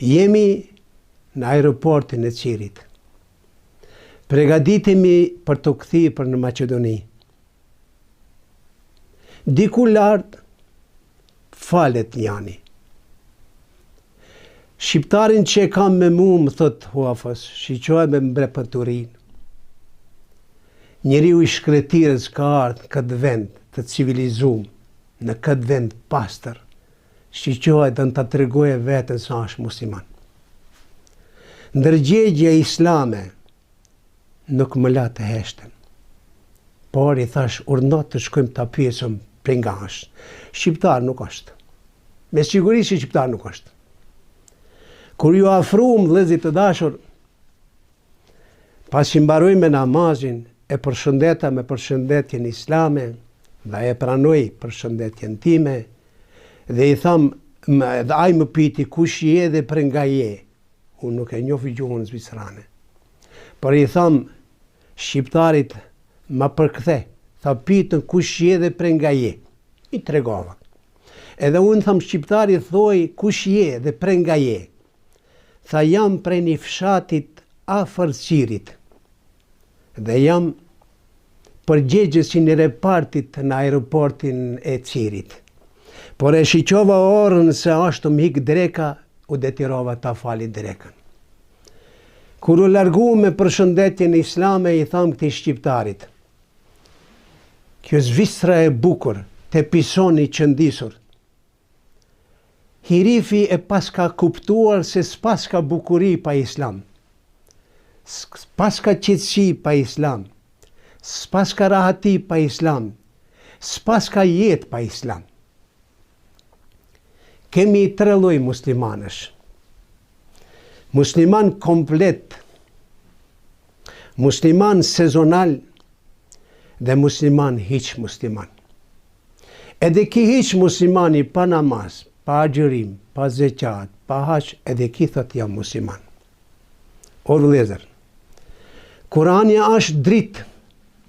Jemi në aeroportin e Cirit. Pregaditemi për të kthyer në Maqedoni. Diku lart falet njani. Shqiptarin që e kam me mu më thot Huafës, shiqohet me mbre për Turin. Njeriu i shkretirës ka ardhur këtë vend të civilizum, në këtë vend pastër, shiqohet dhe në të tregoje vetën sa është musliman. Ndërgjegja islame nuk më la të heshten. Por i thash urnot të shkojmë të pyesëm prej nga është. Shqiptar nuk është. Me siguri që shqiptar nuk është. Kur ju afruam vëllezër të dashur, pasi mbaroj me namazin, e përshëndeta me përshëndetjen islame, dhe e pranoj përshëndetjen time, dhe i tham, dhe ai më pyeti kush je dhe për nga je. Unë nuk e njoh gjuhën zvicerane. Por i tham, shqiptarit ma përkthe, tha pyetën kush je dhe për nga je. I tregova. Edhe unë tham shqiptari thoi kush je dhe për nga je. Tha jam prej një fshatit afër Cirit. Dhe jam përgjegjës i një repartit në aeroportin e Cirit. Por e shiqova orën se ashtu më hik dreka, u detirova ta fali drekën. Kur u largu me përshëndetjen islame, i tham këtij shqiptarit, kjo Zvicra e bukur, te pisoni qëndisur. Hirifi e pas ka kuptuar se s'pas ka bukuri pa islam, s'pas ka qetësi pa islam, s'pas ka rahati pa islam, s'pas ka jetë pa islam. Kemi 3 lloj muslimanësh. Musliman komplet, musliman sezonal dhe musliman hiç musliman. Edhe ki hiç muslimani pa namaz, pa agjërim, pa zeqat, pa haq, edhe ki thot jam musliman. O vëllezër, Kurani është dritë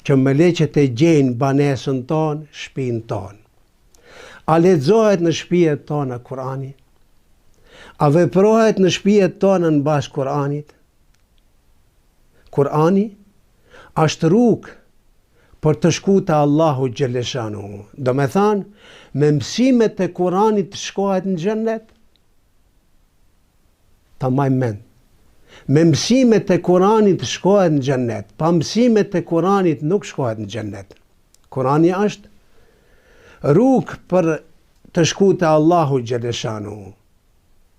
që meleqet e gjejnë banesën tonë, shtëpinë tonë. A lexohet në shtëpijet tona Kurani? A veprohet në shtëpijet tona në bazë Kuranit? Kurani është rrugë për të shku te Allahu xhaleshanu. Do me thanë, me mësimet e Kuranit shkohet në xhennet? Ta majmë mend. Me mësimet e Kuranit shkohet në xhennet, pa mësimet e Kuranit nuk shkohet në xhennet. Kurani është rrugë për të shku te Allahu xhaleshanu.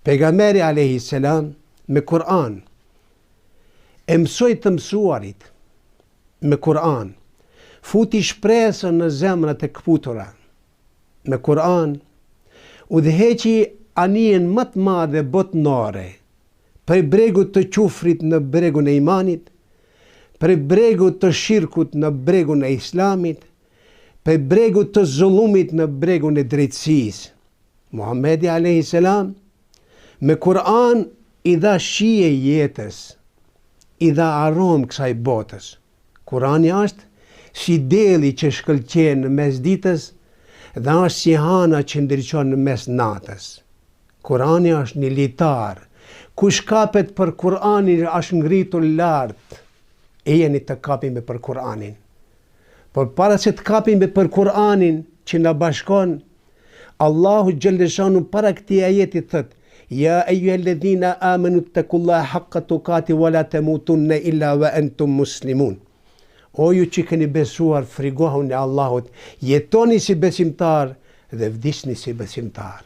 Pejgamberi alayhi salam me Kur'an e mësoi të mësuarit me Kur'an, futi shpresën në zemrat e këputura. Me Kur'an udhëheqi anijen më të madhe botnore, prej bregut të qufrit në bregun e imanit, prej bregut të shirkut në bregun e islamit, prej bregut të zullumit në bregun e drejtësisë. Muhamedi alayhi salam me Kur'an i dha shije jetës, i dha aromë kësaj botës. Kurani është si deli që shkëlqen në mes ditës dhe është si hana që ndriçon në mes natës. Kurani është një litar. Kush kapet për Kur'anin është ngritur lart. E jeni të kapime për Kur'anin. Por para se të kapime për Kur'anin që na bashkon, Allahu xhaleshanu para këtij ajeti thot: Ja eyyuhalladhina amanu taqullaha haqqa tuqati wa la tamutunna illa wa antum muslimun. O ju që keni besuar, frigohuni Allahut, jetoni si besimtar dhe vdisni si besimtar.